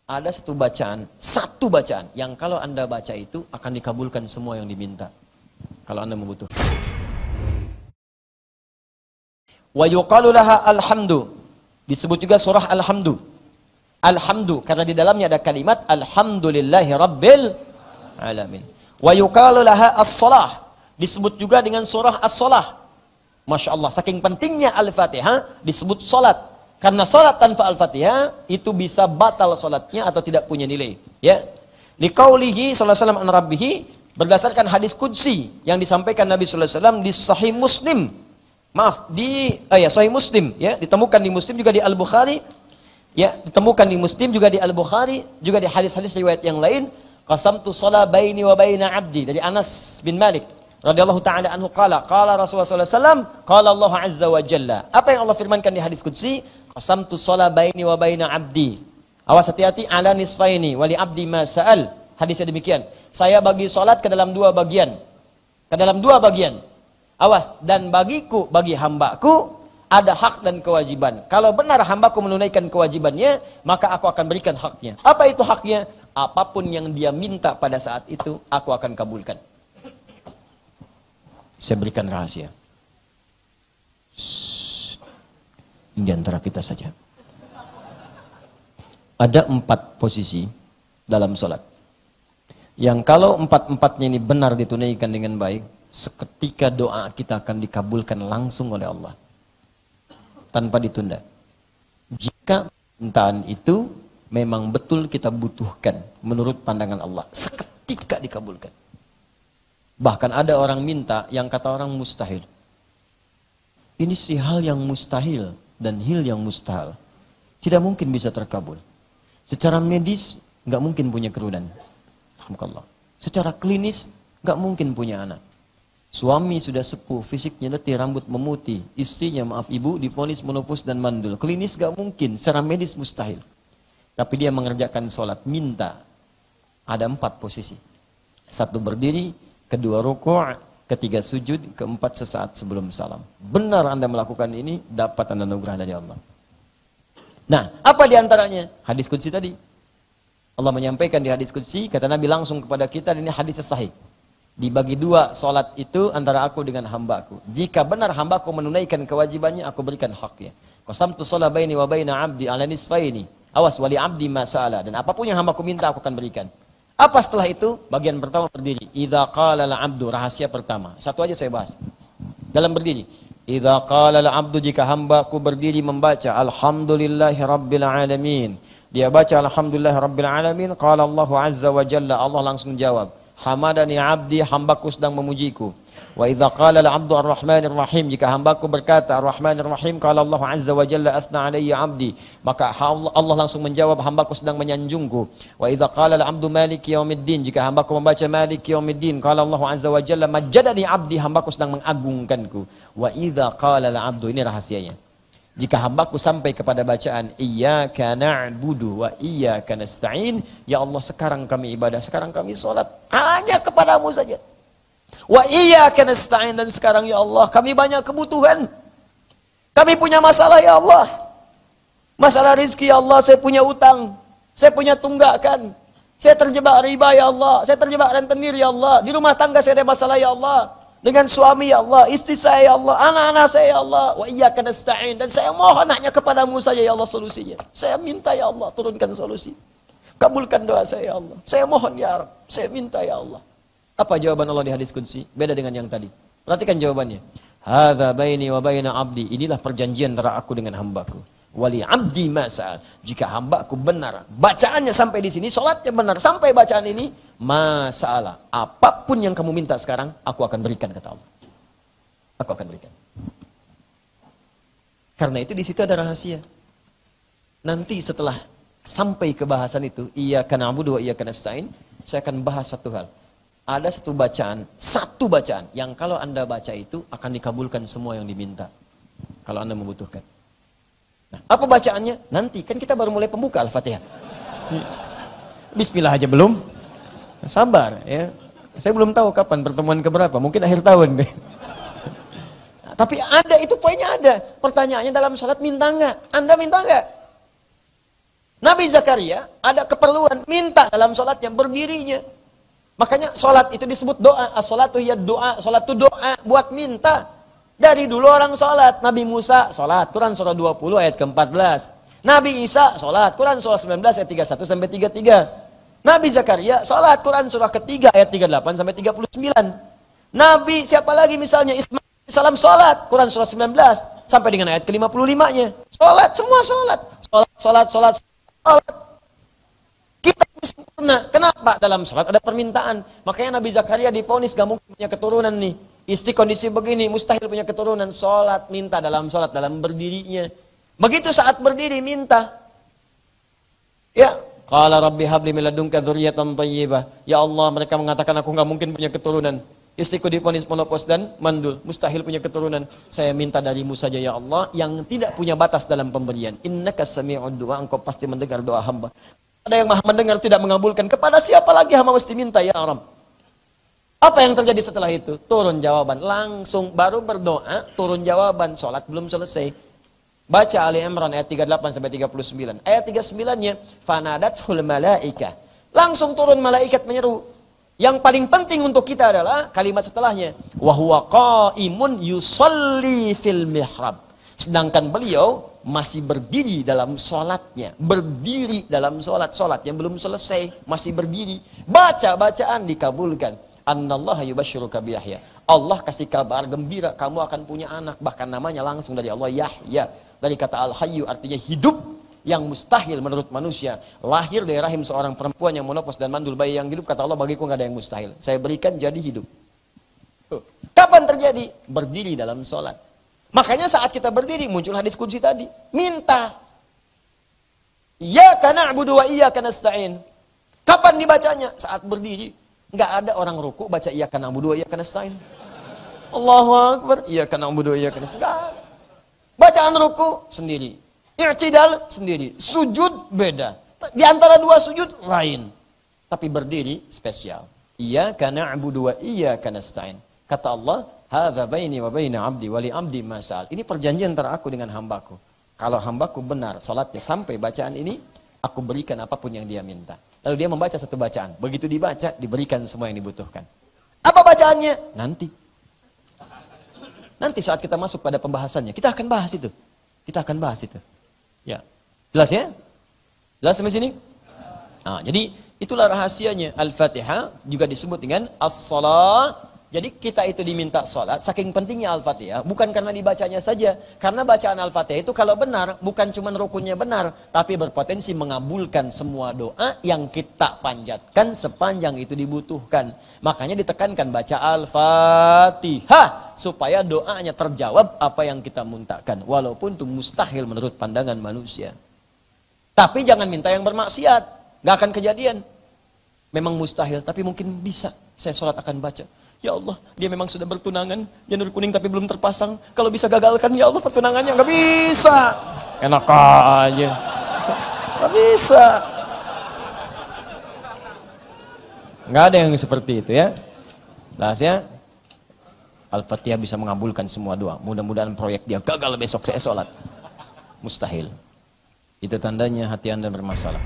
Ada satu bacaan yang kalau Anda baca itu akan dikabulkan semua yang diminta. Kalau Anda membutuhkan. Wa yuqalu laha alhamdu. Disebut juga surah Alhamdu. Alhamdu, karena di dalamnya ada kalimat alhamdulillahi rabbil alamin. Wa yuqalu laha as-salah. Disebut juga dengan surah as-salah. Masya Allah, saking pentingnya Al-Fatihah disebut salat. Karena salat tanpa Al-Fatihah itu bisa batal salatnya atau tidak punya nilai. Ya. Liqaulihi sallallahu alaihi wasallam an rabbihi, berdasarkan hadis qudsi yang disampaikan Nabi sallallahu alaihi wasallam di Sahih Muslim. Maaf, di Sahih Muslim ya, ditemukan di Muslim juga di Al-Bukhari. Ya, ditemukan di Muslim juga di Al-Bukhari, juga di hadis-hadis riwayat yang lain. Qasamtu shalah baini wa baina 'abdi, dari Anas bin Malik radhiyallahu taala anhu qala Rasulullah sallallahu alaihi wasallam qala Allah azza wa jalla. Apa yang Allah firmankan di hadis qudsi? Qasamtu shalah baini wa baina 'abdi. Awas, hati-hati, ala nisfaini wa li 'abdi ma sa'al. Hadisnya demikian. Saya bagi salat ke dalam dua bagian. Ke dalam dua bagian. Awas, dan bagiku, bagi hambaku ada hak dan kewajiban. Kalau benar hambaku menunaikan kewajibannya, maka aku akan berikan haknya. Apa itu haknya? Apapun yang dia minta pada saat itu, aku akan kabulkan. Saya berikan rahasia. Ini di antara kita saja. Ada 4 posisi dalam sholat. Yang kalau 4-4-nya ini benar ditunaikan dengan baik, seketika doa kita akan dikabulkan langsung oleh Allah. Tanpa ditunda. Jika permintaan itu memang betul kita butuhkan menurut pandangan Allah, seketika dikabulkan. Bahkan ada orang minta yang kata orang mustahil. Ini sih hal yang mustahil dan hil yang mustahil. Tidak mungkin bisa terkabul. Secara medis nggak mungkin punya keturunan. Alhamdulillah. Secara klinis nggak mungkin punya anak. Suami sudah sepuh, fisiknya letih, rambut memutih. Istrinya, maaf ibu, divonis menopause dan mandul. Klinis gak mungkin, secara medis mustahil. Tapi dia mengerjakan sholat, minta. Ada 4 posisi. 1 berdiri, 2 rukuk, 3 sujud, 4 sesaat sebelum salam. Benar Anda melakukan ini, dapat Anda anugerah dari Allah. Nah, apa diantaranya? Hadis qudsi tadi. Allah menyampaikan di hadis qudsi, kata Nabi langsung kepada kita, ini hadis sahih. Dibagi 2 solat itu antara aku dengan hambaku. Jika benar hambaku menunaikan kewajibannya, aku berikan haknya. Qasamtu shalah baini wa baina 'abdi 'ala nisfaini. Awas, wali 'abdi ma sa'ala. Dan apapun yang hambaku minta aku akan berikan. Apa setelah itu? Bagian pertama berdiri. Idza qala al-'abdu, rahasia pertama. Satu aja saya bahas. Dalam berdiri. Idza qala al-'abdu, jika hambaku berdiri membaca alhamdulillahi rabbil alamin. Dia baca alhamdulillahi rabbil alamin, qala Allah azza wa jalla, Allah langsung jawab. Hamadani abdi, hambaku sedang memujiku. Wa idza qala al-'abdu ar-rahmanir rahim, jika hambaku berkata ar-rahmanir rahim, qala Allah azza wa jalla athna alayya abdi, maka Allah langsung menjawab hambaku sedang menyanjungku. Wa idza qala al-'abdu maliki yaumiddin, jika hambaku membaca maliki yaumiddin, qala Allah azza wa jalla majjadani abdi, hambaku sedang mengagungkanku. Wa idza qala al-'abdu, ini rahasianya, jika hambaku sampai kepada bacaan iyyaka na'budu wa iyyaka nasta'in, ya Allah sekarang kami ibadah, sekarang kami sholat hanya kepadamu saja. Wa iyyaka nasta'in, dan sekarang ya Allah kami banyak kebutuhan. Kami punya masalah ya Allah. Masalah rezeki ya Allah, saya punya utang, saya punya tunggakan, saya terjebak riba ya Allah, saya terjebak rentenir ya Allah, di rumah tangga saya ada masalah ya Allah. Dengan suami ya Allah, istri saya ya Allah, anak-anak saya ya Allah, wa iyyaka nasta'in, dan saya mohon hanya kepadamu saja ya Allah solusinya. Saya minta ya Allah, turunkan solusi. Kabulkan doa saya ya Allah. Saya mohon ya Rabb, saya minta ya Allah. Apa jawaban Allah di hadis qudsi? Beda dengan yang tadi. Perhatikan jawabannya. Hadza baini wa baina abdi, inilah perjanjian antara aku dengan hambaku. Wali abdi ma sa'al, jika hambaku benar bacaannya sampai di sini, salatnya benar sampai bacaan ini, ma sa'ala, apapun yang kamu minta sekarang aku akan berikan, kata Allah. Aku akan berikan. Karena itu di situ ada rahasia. Nanti setelah sampai ke bahasan itu, iyyaka na'budu wa iyyaka nasta'in, saya akan bahas satu hal. Ada satu bacaan yang kalau Anda baca itu akan dikabulkan semua yang diminta. Kalau Anda membutuhkan. Nah, apa bacaannya? Nanti, kan kita baru mulai pembuka Al-Fatihah. Bismillah aja belum. Sabar ya. Saya belum tahu kapan pertemuan keberapa, mungkin akhir tahun deh. Nah, tapi ada, itu poinnya ada. Pertanyaannya dalam salat minta enggak? Anda minta enggak? Nabi Zakaria ada keperluan, minta dalam sholatnya, berdirinya. Makanya sholat itu disebut doa. As-sholatu hiya doa. Sholat itu doa, buat minta. Dari dulu orang sholat. Nabi Musa sholat, Quran surah 20 ayat ke-14. Nabi Isa sholat, Quran surah 19 ayat 31 sampai 33. Nabi Zakaria sholat, Quran surah ketiga ayat 38 sampai 39. Nabi siapa lagi misalnya? Ismail salam sholat, Quran surah 19 sampai dengan ayat ke-55-nya. Sholat, semua sholat. Sholat. Kita sempurna. Kenapa? Dalam sholat ada permintaan. Makanya Nabi Zakaria divonis gak mungkin punya keturunan nih. Istri kondisi begini, mustahil punya keturunan. Sholat, minta dalam sholat, dalam berdirinya. Begitu saat berdiri, minta. Ya, qala rabbi habli min ladunka dzurriyyatan thayyibah. Ya Allah, mereka mengatakan aku gak mungkin punya keturunan. Istriku divonis menopause dan mandul, mustahil punya keturunan. Saya minta darimu saja ya Allah, yang tidak punya batas dalam pemberian. Innaka sami'ud du'a, engkau pasti mendengar doa hamba. Ada yang maha mendengar tidak mengabulkan. Kepada siapa lagi hamba mesti minta ya Rabb? Apa yang terjadi setelah itu? Turun jawaban. Langsung baru berdoa, turun jawaban. Sholat belum selesai. Baca Ali Imran ayat 38 sampai 39. Ayat 39-nya, fanadathul malaikah. Langsung turun malaikat menyeru. Yang paling penting untuk kita adalah kalimat setelahnya. Wa huwa qaimun yusalli fil mihrab. Sedangkan beliau masih berdiri dalam sholatnya. Berdiri dalam sholat. Sholatnya belum selesai. Masih berdiri. Baca bacaan dikabulkan. Annallaha yubashshiruka biyahya. Allah kasih kabar gembira. Kamu akan punya anak. Bahkan namanya langsung dari Allah Yahya. Dari kata al-hayyu artinya hidup. Yang mustahil menurut manusia. Lahir dari rahim seorang perempuan yang monofos dan mandul. Bayi yang hidup, kata Allah, bagiku nggak ada yang mustahil. Saya berikan jadi hidup. Kapan terjadi? Berdiri dalam sholat. Makanya saat kita berdiri, muncul hadis qudsi tadi. Minta. Iyyaka na'budu wa iyyaka nasta'in. Kapan dibacanya? Saat berdiri. Nggak ada orang ruku baca iyyaka na'budu wa iyyaka nasta'in. Allahu Akbar. Iyyaka na'budu wa iyyaka nasta'in. Bacaan ruku sendiri. I'tidal sendiri, sujud beda. Di antara dua sujud lain. Tapi berdiri spesial. Iyyaka na'budu wa iyyaka nasta'in. Kata Allah, hadza baini wa baina 'abdi wa li 'abdi ma sa'al. Ini perjanjian antara aku dengan hambaku. Kalau hambaku benar salatnya sampai bacaan ini, aku berikan apapun yang dia minta. Lalu dia membaca satu bacaan. Begitu dibaca, diberikan semua yang dibutuhkan. Apa bacaannya? Nanti. Nanti saat kita masuk pada pembahasannya, kita akan bahas itu. Kita akan bahas itu. Ya, jelas ya? Jelas sampai sini? Nah, jadi itulah rahasianya. Al-Fatihah juga disebut dengan as-salah. Jadi kita itu diminta salat, saking pentingnya Al-Fatihah, bukan karena dibacanya saja. Karena bacaan Al-Fatihah itu kalau benar, bukan cuma rukunnya benar, tapi berpotensi mengabulkan semua doa yang kita panjatkan sepanjang itu dibutuhkan. Makanya ditekankan baca Al-Fatihah, supaya doanya terjawab apa yang kita mintakan. Walaupun itu mustahil menurut pandangan manusia. Tapi jangan minta yang bermaksiat, gak akan kejadian. Memang mustahil, tapi mungkin bisa. Saya sholat akan baca. Ya Allah, dia memang sudah bertunangan, janur kuning tapi belum terpasang. Kalau bisa gagalkan, ya Allah pertunangannya. Nggak bisa. Enak aja. Nggak bisa. Nggak ada yang seperti itu ya. Bahasnya, Al-Fatihah bisa mengabulkan semua doa. Mudah-mudahan proyek dia gagal besok saya sholat. Mustahil. Itu tandanya hati Anda bermasalah.